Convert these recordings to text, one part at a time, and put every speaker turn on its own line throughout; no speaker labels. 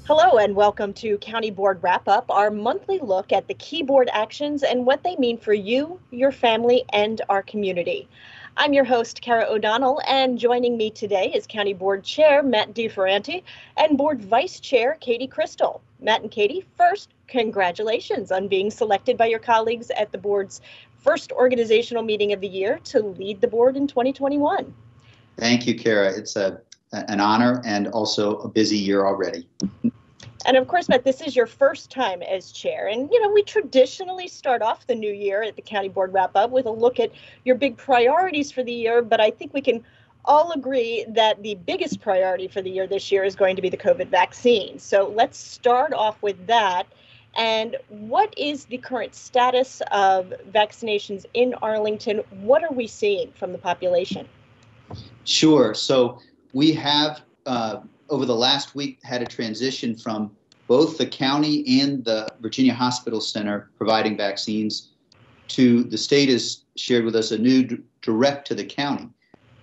Hello and welcome to County Board Wrap-Up, our monthly look at the key board actions and what they mean for you, your family, and our community. I'm your host, Kara O'Donnell, and joining me today is County Board Chair Matt DeFerranti and Board Vice Chair Katie Crystal. Matt and Katie, first, congratulations on being selected by your colleagues at the board's first organizational meeting of the year to lead the board in 2021.
Thank you, Kara. It's an honor and also a busy year already.
And of course, Matt, this is your first time as chair. And, we traditionally start off the new year at the County Board Wrap-Up with a look at your big priorities for the year. But I think we can all agree that the biggest priority for the year this year is going to be the COVID vaccine. So let's start off with that. And what is the current status of vaccinations in Arlington? What are we seeing from the population?
Sure. So we have, over the last week, had a transition from both the county and the Virginia Hospital Center providing vaccines to the state has shared with us a new direct to the county.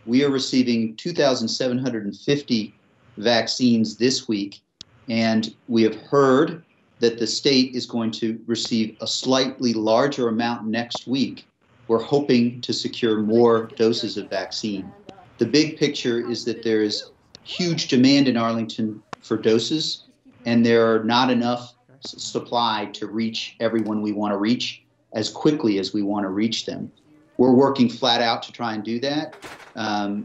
We are receiving 2,750 vaccines this week, and we have heard that the state is going to receive a slightly larger amount next week. We're hoping to secure more doses of vaccine. The big picture is that there is huge demand in Arlington for doses, and there are not enough supply to reach everyone we want to reach as quickly as we want to reach them. We're working flat out to try and do that,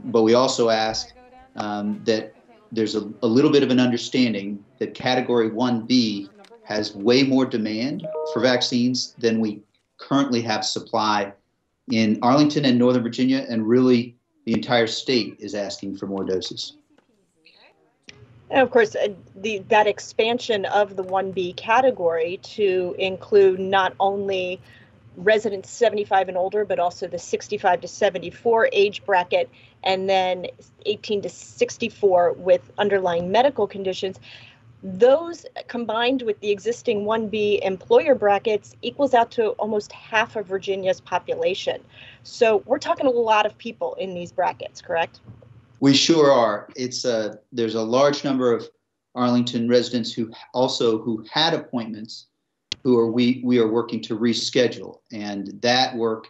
but we also ask that there's a little bit of an understanding that Category 1B has way more demand for vaccines than we currently have supply in Arlington and Northern Virginia, and really the entire state is asking for more doses.
And of course, that expansion of the 1B category to include not only residents 75 and older, but also the 65 to 74 age bracket, and then 18 to 64 with underlying medical conditions. Those combined with the existing 1B employer brackets equals out to almost half of Virginia's population. So we're talking a lot of people in these brackets, correct?
We sure are. There's a large number of Arlington residents who had appointments we are working to reschedule, and that work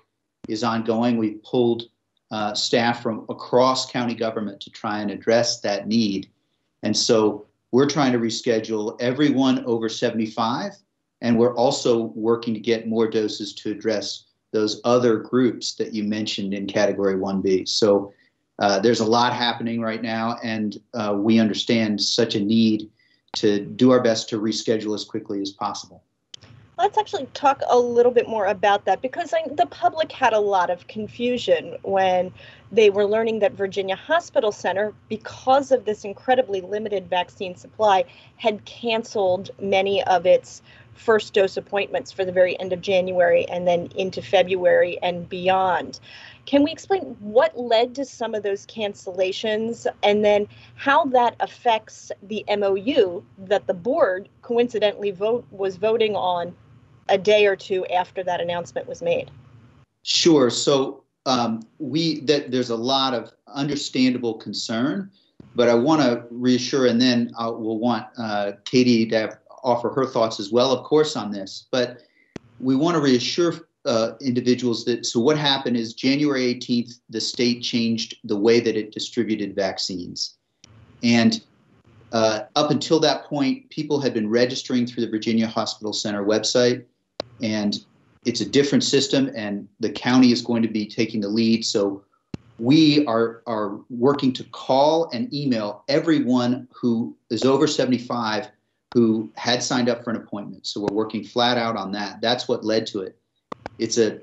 is ongoing. We've pulled staff from across county government to try and address that need, and so we're trying to reschedule everyone over 75, and we're also working to get more doses to address those other groups that you mentioned in Category 1B. So there's a lot happening right now, and we understand such a need to do our best to reschedule as quickly as possible.
Let's actually talk a little bit more about that, because the public had a lot of confusion when they were learning that Virginia Hospital Center, because of this incredibly limited vaccine supply, had canceled many of its first dose appointments for the very end of January and then into February and beyond. Can we explain what led to some of those cancellations, and then how that affects the MOU that the board coincidentally was voting on a day or two after that announcement was made?
Sure. So there's a lot of understandable concern, but I want to reassure, and then we'll want Katie to offer her thoughts as well, of course, on this. But we want to reassure individuals that, so what happened is January 18th, the state changed the way that it distributed vaccines. And up until that point, people had been registering through the Virginia Hospital Center website, and it's a different system, and the county is going to be taking the lead. So we are working to call and email everyone who is over 75 who had signed up for an appointment. So we're working flat out on that. That's what led to it. It's an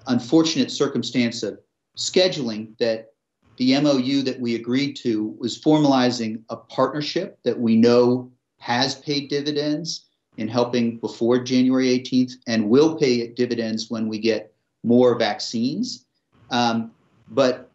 unfortunate circumstance of scheduling that the MOU that we agreed to was formalizing a partnership that we know has paid dividends in helping before January 18th and will pay dividends when we get more vaccines. But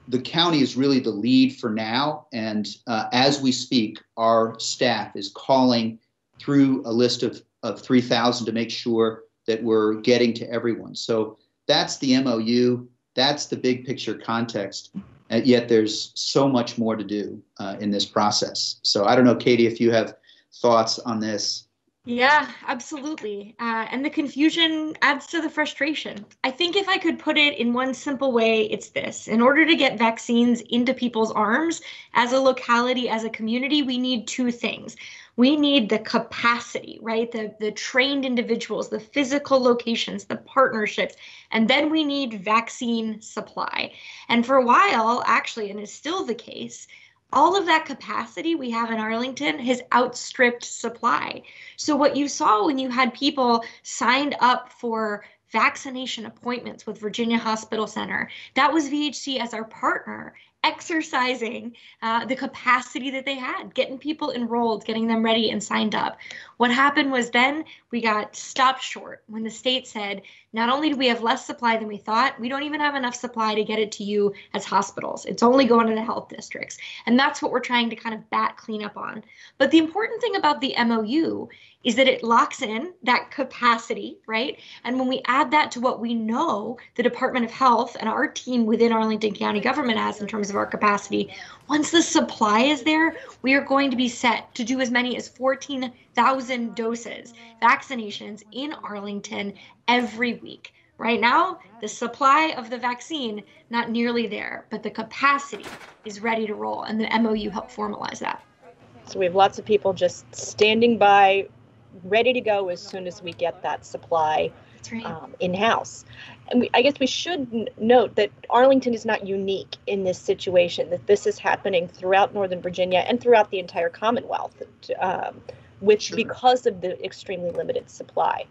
the county is really the lead for now. And as we speak, our staff is calling through a list of 3,000 to make sure that we're getting to everyone. So that's the MOU. That's the big picture context. Yet there's so much more to do in this process. So I don't know, Katie, if you have thoughts on this.
Yeah, absolutely. And the confusion adds to the frustration. I think if I could put it in one simple way, it's this. In order to get vaccines into people's arms, as a locality, as a community, we need two things. We need the capacity, right? The trained individuals, the physical locations, the partnerships, and then we need vaccine supply. And for a while, actually, and it's still the case, all of that capacity we have in Arlington has outstripped supply. So what you saw when you had people signed up for vaccination appointments with Virginia Hospital Center, that was VHC as our partner exercising the capacity that they had, getting people enrolled, getting them ready and signed up. What happened was then we got stopped short when the state said, not only do we have less supply than we thought, we don't even have enough supply to get it to you as hospitals. It's only going to the health districts. And that's what we're trying to kind of clean up on. But the important thing about the MOU is that it locks in that capacity, right? And when we add that to what we know the Department of Health and our team within Arlington County government has in terms of our capacity, once the supply is there, we are going to be set to do as many as 14,000 doses, vaccinations in Arlington every week. Right now, the supply of the vaccine, not nearly there, but the capacity is ready to roll, and the MOU helped formalize that.
So we have lots of people just standing by, ready to go as soon as we get that supply in-house. And I guess we should note that Arlington is not unique in this situation, that this is happening throughout Northern Virginia and throughout the entire Commonwealth because of the extremely limited supply.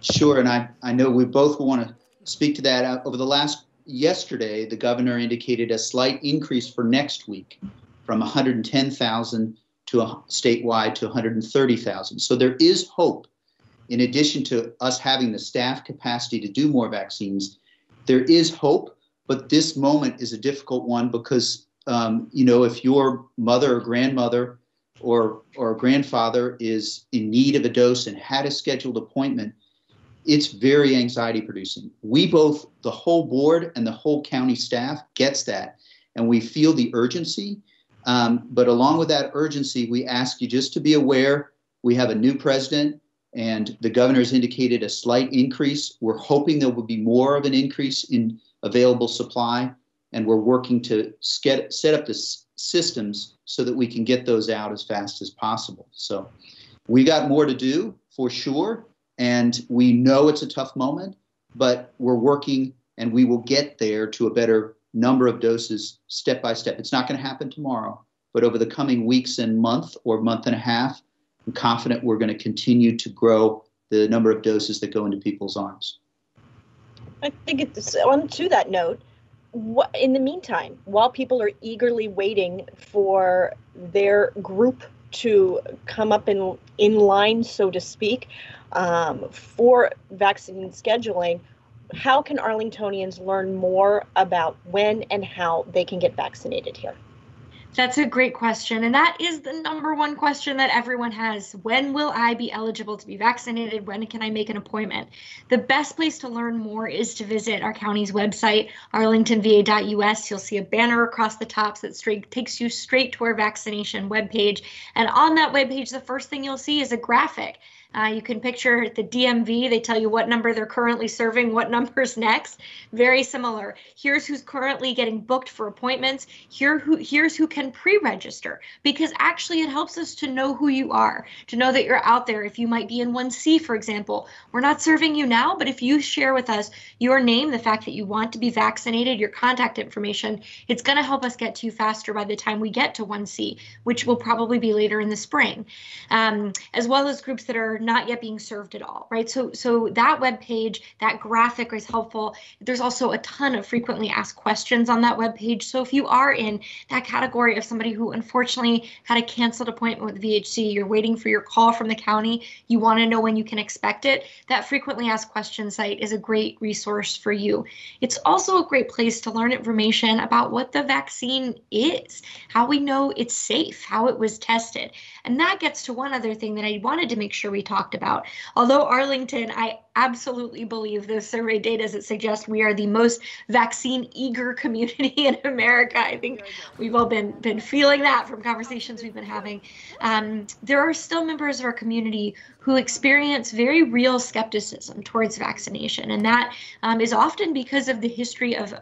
Sure, and I know we both want to speak to that. Yesterday, the governor indicated a slight increase for next week from 110,000 to statewide to 130,000. So there is hope. In addition to us having the staff capacity to do more vaccines, there is hope, but this moment is a difficult one because, if your mother or grandmother or grandfather is in need of a dose and had a scheduled appointment, it's very anxiety producing. We both, the whole board and the whole county staff gets that, and we feel the urgency. But along with that urgency, we ask you just to be aware we have a new president and the governor has indicated a slight increase. We're hoping there will be more of an increase in available supply, and we're working to set up the systems so that we can get those out as fast as possible. So we got more to do for sure, and we know it's a tough moment, but we're working and we will get there to a better number of doses step by step. It's not going to happen tomorrow, but over the coming weeks and month or month and a half, I'm confident we're going to continue to grow the number of doses that go into people's arms.
I think it's on to that note. In the meantime, while people are eagerly waiting for their group to come up in line, so to speak, for vaccine scheduling, how can Arlingtonians learn more about when and how they can get vaccinated here?
That's a great question. And that is the number one question that everyone has. When will I be eligible to be vaccinated? When can I make an appointment? The best place to learn more is to visit our county's website, arlingtonva.us. You'll see a banner across the top that takes you straight to our vaccination webpage. And on that webpage, the first thing you'll see is a graphic. You can picture the DMV. They tell you what number they're currently serving, what number's next. Very similar. Here's who's currently getting booked for appointments. Here's who can pre-register, because actually it helps us to know who you are, to know that you're out there. If you might be in 1C, for example, we're not serving you now, but if you share with us your name, the fact that you want to be vaccinated, your contact information, it's going to help us get to you faster by the time we get to 1C, which will probably be later in the spring, as well as groups that are not yet being served at all, right? So that web page, that graphic is helpful. There's also a ton of frequently asked questions on that web page. So if you are in that category of somebody who unfortunately had a canceled appointment with VHC, you're waiting for your call from the county, you want to know when you can expect it, that frequently asked questions site is a great resource for you. It's also a great place to learn information about what the vaccine is, how we know it's safe, how it was tested. And that gets to one other thing that I wanted to make sure we talked about. Although Arlington, I absolutely believe the survey data that suggests we are the most vaccine eager community in America. I think we've all been feeling that from conversations we've been having. There are still members of our community who experience very real skepticism towards vaccination, and that is often because of the history of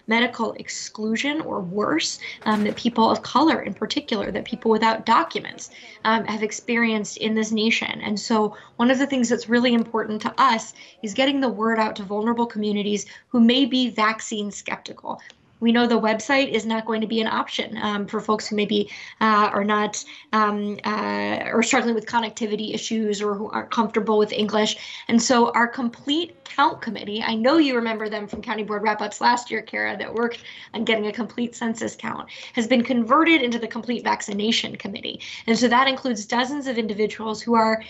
medical exclusion, or worse, that people of color in particular, that people without documents have experienced in this nation. And so one of the things that's really important to us is getting the word out to vulnerable communities who may be vaccine skeptical. We know the website is not going to be an option for folks who maybe are not or struggling with connectivity issues, or who aren't comfortable with English. And so our complete count committee, I know you remember them from County Board wrap-ups last year, Kara, that worked on getting a complete census count, has been converted into the complete vaccination committee. And so that includes dozens of individuals who are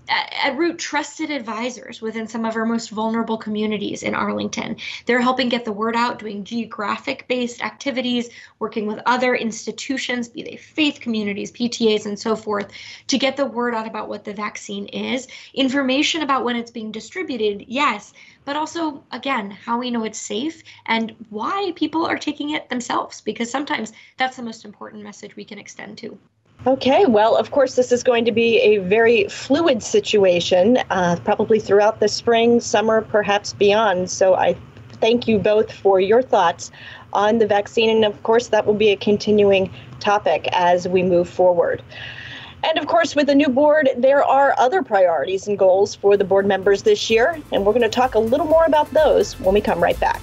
at root trusted advisors within some of our most vulnerable communities in Arlington. They're helping get the word out, doing geographic-based activities, working with other institutions, be they faith communities, PTAs, and so forth, to get the word out about what the vaccine is, information about when it's being distributed, yes, but also, again, how we know it's safe and why people are taking it themselves, because sometimes that's the most important message we can extend to.
Okay, well, of course, this is going to be a very fluid situation, probably throughout the spring, summer, perhaps beyond. So I thank you both for your thoughts on the vaccine. And of course, that will be a continuing topic as we move forward. And of course, with the new board, there are other priorities and goals for the board members this year. And we're going to talk a little more about those when we come right back.